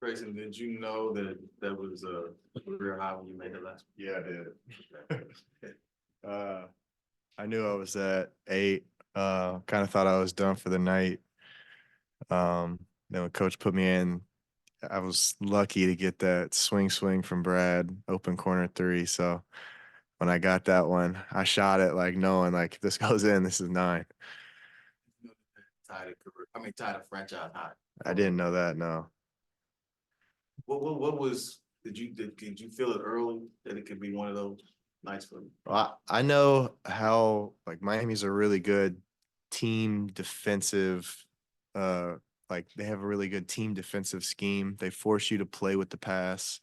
Grayson, did you know that that was a career high when you made it last? Yeah, I did. uh, I knew I was at 8. Kind of thought I was done for the night. Then when coach put me in, I was lucky to get that swing from Brad, open corner 3. So when I got that one, I shot it like knowing like if this goes in, this is 9. Tied a career, I mean, tied a franchise high. I didn't know that, no. What was, did you feel it early that it could be one of those nights for you? I know how like Miami's a really good team defensive uh like they have a really good team defensive scheme. They force you to play with the pass.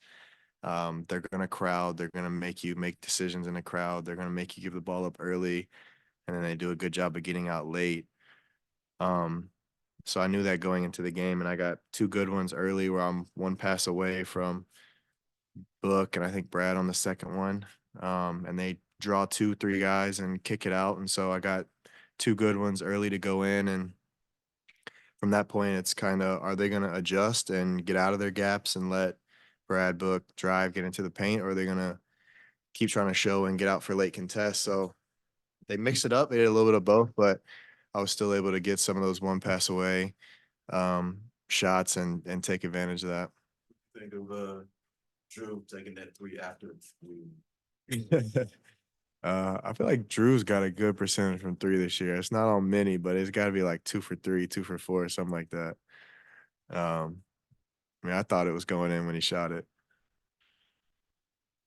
They're gonna crowd, they're gonna make you make decisions in the crowd, they're gonna make you give the ball up early, and then they do a good job of getting out late. Um so I knew that going into the game, and I got 2 good ones early where I'm one pass away from Book and I think Brad on the second one. And they draw 2, 3 guys and kick it out. And so I got 2 good ones early to go in. And from that point, it's kind of are they going to adjust and get out of their gaps and let Brad Book drive, get into the paint, or are they going to keep trying to show and get out for late contests? So they mixed it up. They did a little bit of both, but I was still able to get some of those one pass away shots and take advantage of that. Think of Drew taking that 3 after we. I feel like Drew's got a good percentage from 3 this year. It's not on many, but it's got to be like 2 for 3, 2 for 4, something like that. I mean, I thought it was going in when he shot it.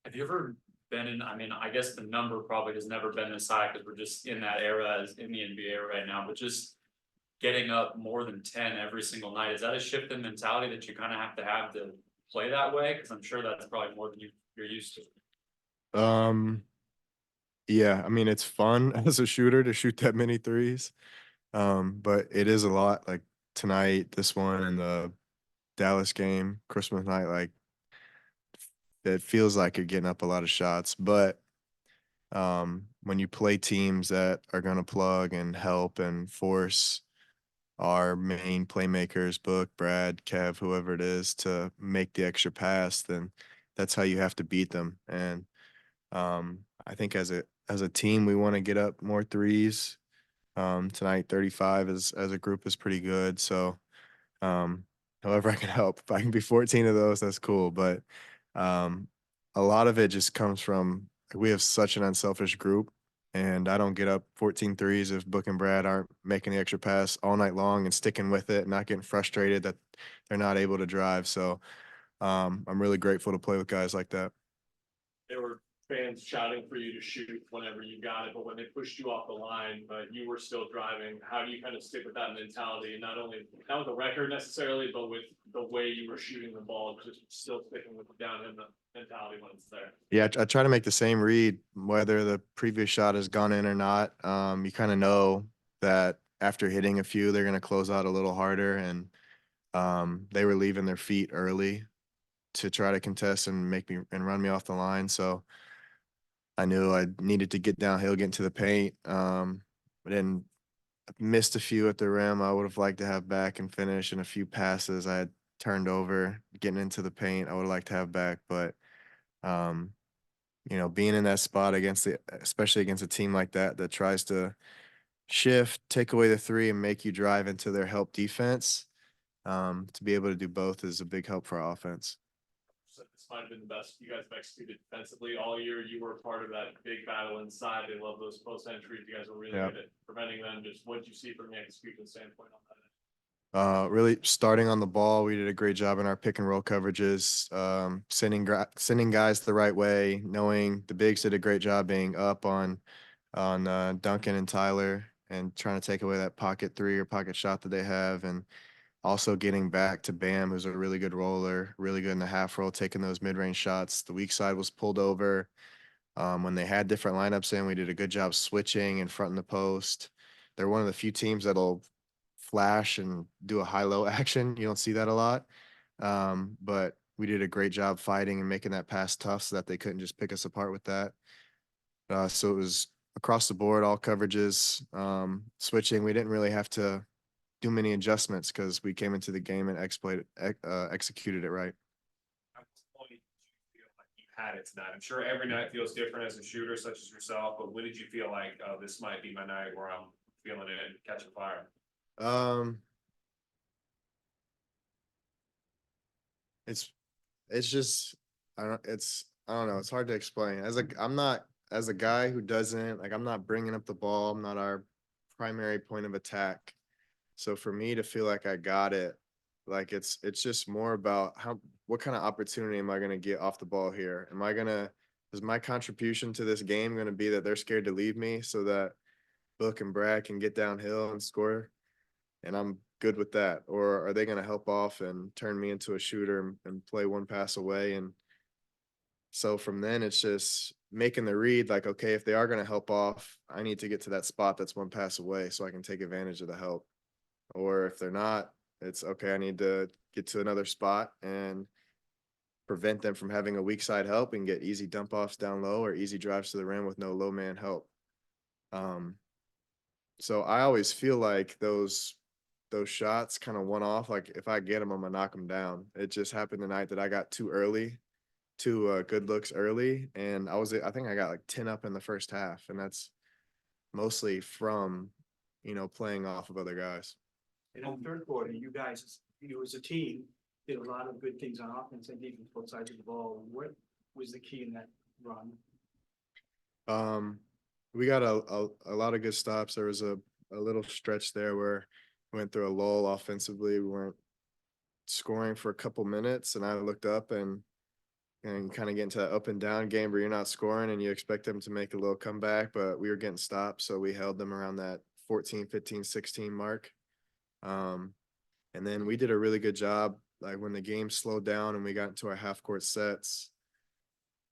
Have you ever been in? I mean, I guess the number probably has never been this high because we're just in that era as in the NBA right now. But just getting up more than 10 every single night, is that a shift in mentality that you kind of have to play that way? Because I'm sure that's probably more than you're used to. Yeah, I mean, it's fun as a shooter to shoot that many threes. But it is a lot. Like tonight, this one, and the Dallas game, Christmas night, like it feels like you're getting up a lot of shots. But when you play teams that are going to plug and help and force our main playmakers, Book, Brad, Kev, whoever it is, to make the extra pass, then that's how you have to beat them. And I think as a team, we want to get up more threes. Tonight, 35 as a group is pretty good. So, um, however I can help, if I can be 14 of those, that's cool. But um, a lot of it just comes from we have such an unselfish group, and I don't get up 14 threes if Book and Brad aren't making the extra pass all night long and sticking with it, and not getting frustrated that they're not able to drive. So I'm really grateful to play with guys like that. There were fans shouting for you to shoot whenever you got it, but when they pushed you off the line, but you were still driving. How do you kind of stick with that mentality? Not only not with the record necessarily, but with the way you were shooting the ball, just still sticking with the down in the mentality when it's there. Yeah, I try to make the same read, whether the previous shot has gone in or not. You kind of know that after hitting a few, they're going to close out a little harder, and they were leaving their feet early to try to contest and make me and run me off the line. So I knew I needed to get downhill, get into the paint. But then missed a few at the rim. I would have liked to have back and finish, and a few passes I had turned over getting into the paint. I would have liked to have back, but um, being in that spot especially against a team like that that tries to shift, take away the 3, and make you drive into their help defense, to be able to do both is a big help for our offense. So this might have been the best you guys have executed defensively all year. You were part of that big battle inside. They love those post entries. You guys were really good at preventing them. Just what did you see from the execution standpoint on that? Really starting on the ball, we did a great job in our pick and roll coverages, sending guys the right way, knowing the bigs did a great job being up on Duncan and Tyler and trying to take away that pocket 3 or pocket shot that they have, and also getting back to Bam, who's a really good roller, really good in the half roll, taking those mid-range shots. The weak side was pulled over. When they had different lineups in, we did a good job switching in front of the post. They're one of the few teams that'll flash and do a high-low action. You don't see that a lot. But we did a great job fighting and making that pass tough so that they couldn't just pick us apart with that. So it was across the board, all coverages, switching. We didn't really have to do many adjustments because we came into the game and executed it right. At this point, did you feel like you had it tonight? I'm sure every night feels different as a shooter such as yourself, but when did you feel like, oh, this might be my night where I'm feeling it and catching fire? It's just I don't know, it's hard to explain. I'm not as a guy who doesn't like I'm not bringing up the ball. I'm not our primary point of attack. So for me to feel like I got it, like it's just more about what kind of opportunity am I going to get off the ball here? Is my contribution to this game going to be that they're scared to leave me so that Book and Brad can get downhill and score? And I'm good with that. Or are they going to help off and turn me into a shooter and play one pass away? And so from then it's just making the read like, okay, if they are going to help off, I need to get to that spot that's one pass away so I can take advantage of the help. Or if they're not, it's okay, I need to get to another spot and prevent them from having a weak side help and get easy dump offs down low or easy drives to the rim with no low man help. So I always feel like those shots kind of one off. Like if I get them, I'm gonna knock them down. It just happened tonight that I got two good looks early, and I think I got like 10 up in the first half, and that's mostly from playing off of other guys. And in the third quarter, you guys, as a team, did a lot of good things on offense and defense, both sides of the ball. What was the key in that run? We got a lot of good stops. There was a little stretch there where we went through a lull offensively. We weren't scoring for a couple minutes, and I looked up and kind of get into that up and down game where you're not scoring and you expect them to make a little comeback, but we were getting stopped. So we held them around that 14, 15, 16 mark. And then we did a really good job. Like when the game slowed down and we got into our half court sets,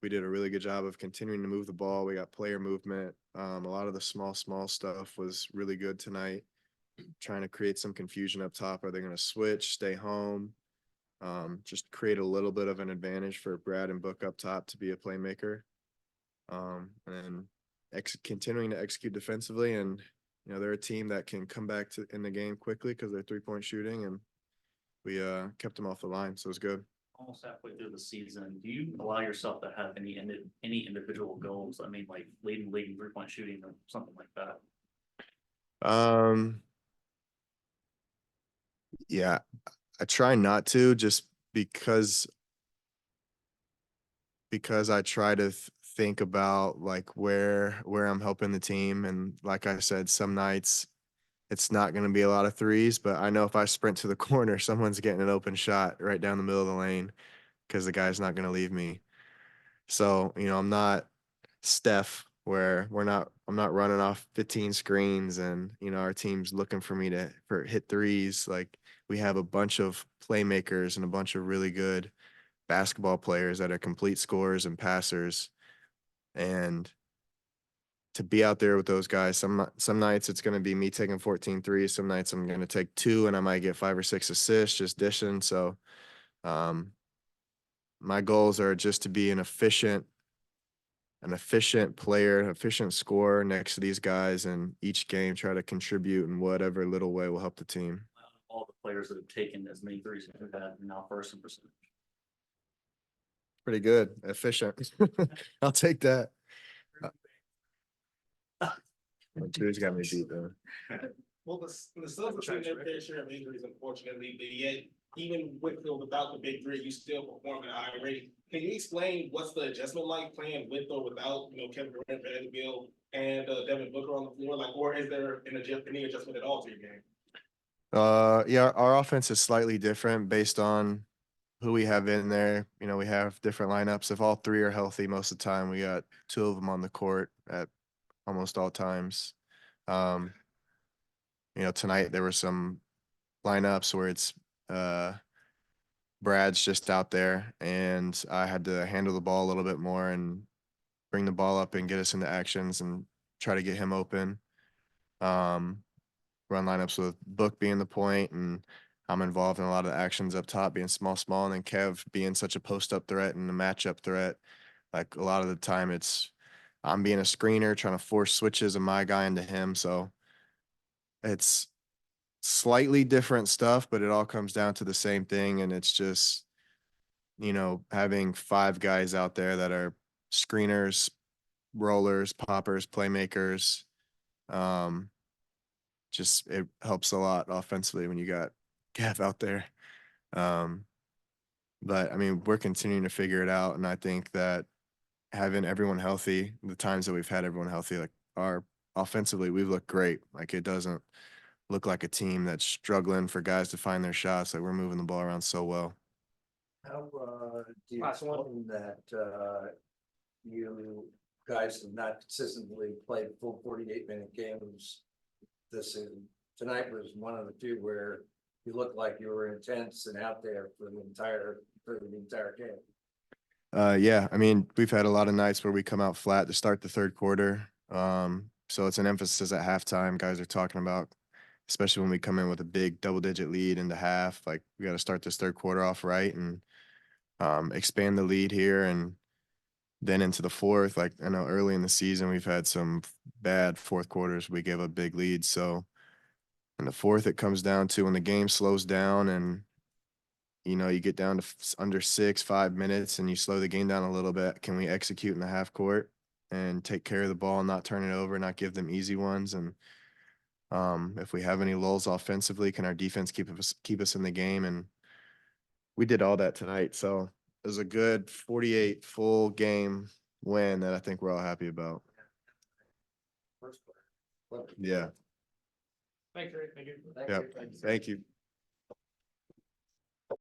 we did a really good job of continuing to move the ball. We got player movement. A lot of the small stuff was really good tonight. Trying to create some confusion up top. Are they going to switch, stay home? Just create a little bit of an advantage for Brad and Book up top to be a playmaker. And continuing to execute defensively. And, they're a team that can come back in the game quickly because they're 3-point shooting, and we kept them off the line. So it was good. Almost halfway through the season, do you allow yourself to have any individual goals? I mean, like leading 3-point shooting or something like that. Yeah, I try not to, just because I try to think about like where I'm helping the team. And like I said, some nights it's not going to be a lot of threes, but I know if I sprint to the corner, someone's getting an open shot right down the middle of the lane because the guy's not going to leave me. So, I'm not Steph where I'm not running off 15 screens and, our team's looking for me for hit threes. Like we have a bunch of playmakers and a bunch of really good basketball players that are complete scorers and passers. And to be out there with those guys, some nights it's going to be me taking 14 threes. Some nights I'm going to take 2 and I might get 5 or 6 assists just dishing. So my goals are just to be an efficient player, an efficient scorer next to these guys, and each game try to contribute in whatever little way will help the team. All the players that have taken as many threes as we've had now first in percentage. Pretty good, efficient. I'll take that. Drew's got me beat though. Well, the Suns are in their fair share of injuries, unfortunately, but yet even with or without the big three, you still perform at a high rate. Can you explain what's the adjustment like playing with or without, Kevin Durant, Bradley Beal, and Devin Booker on the floor? Like, or is there any adjustment at all to your game? Yeah, our offense is slightly different based on who we have in there. We have different lineups. If all 3 are healthy, most of the time we got 2 of them on the court at almost all times. Tonight there were some lineups where it's Brad's just out there and I had to handle the ball a little bit more and bring the ball up and get us into actions and try to get him open. Run lineups with Book being the point, and I'm involved in a lot of the actions up top, being small, and then Kev being such a post-up threat and a matchup threat. Like a lot of the time I'm being a screener, trying to force switches of my guy into him. So it's slightly different stuff, but it all comes down to the same thing. And it's just, having 5 guys out there that are screeners, rollers, poppers, playmakers. Um, just it helps a lot offensively when you got Gav out there. Um, but I mean, we're continuing to figure it out, and I think that having everyone healthy, the times that we've had everyone healthy, like our offensively, we've looked great. Like it doesn't look like a team that's struggling for guys to find their shots. Like we're moving the ball around so well. How, do you Last one. explain that, you guys have not consistently played full 48-minute games this season? Tonight was one of the few where you looked like you were intense and out there for the entire game. Yeah, I mean, we've had a lot of nights where we come out flat to start the third quarter. So it's an emphasis at halftime. Guys are talking about, especially when we come in with a big double-digit lead into half. Like we got to start this third quarter off right and expand the lead here, and then into the fourth. Like I know early in the season we've had some bad fourth quarters. We gave up big leads. So in the fourth, it comes down to when the game slows down and you get down to under 6-5 minutes and you slow the game down a little bit. Can we execute in the half court and take care of the ball, not turn it over, not give them easy ones? And if we have any lulls offensively, can our defense keep us in the game? And we did all that tonight. So it was a good 48 full game win that I think we're all happy about. First quarter. Yeah. Thank you. Thank you. Yeah. Thank you.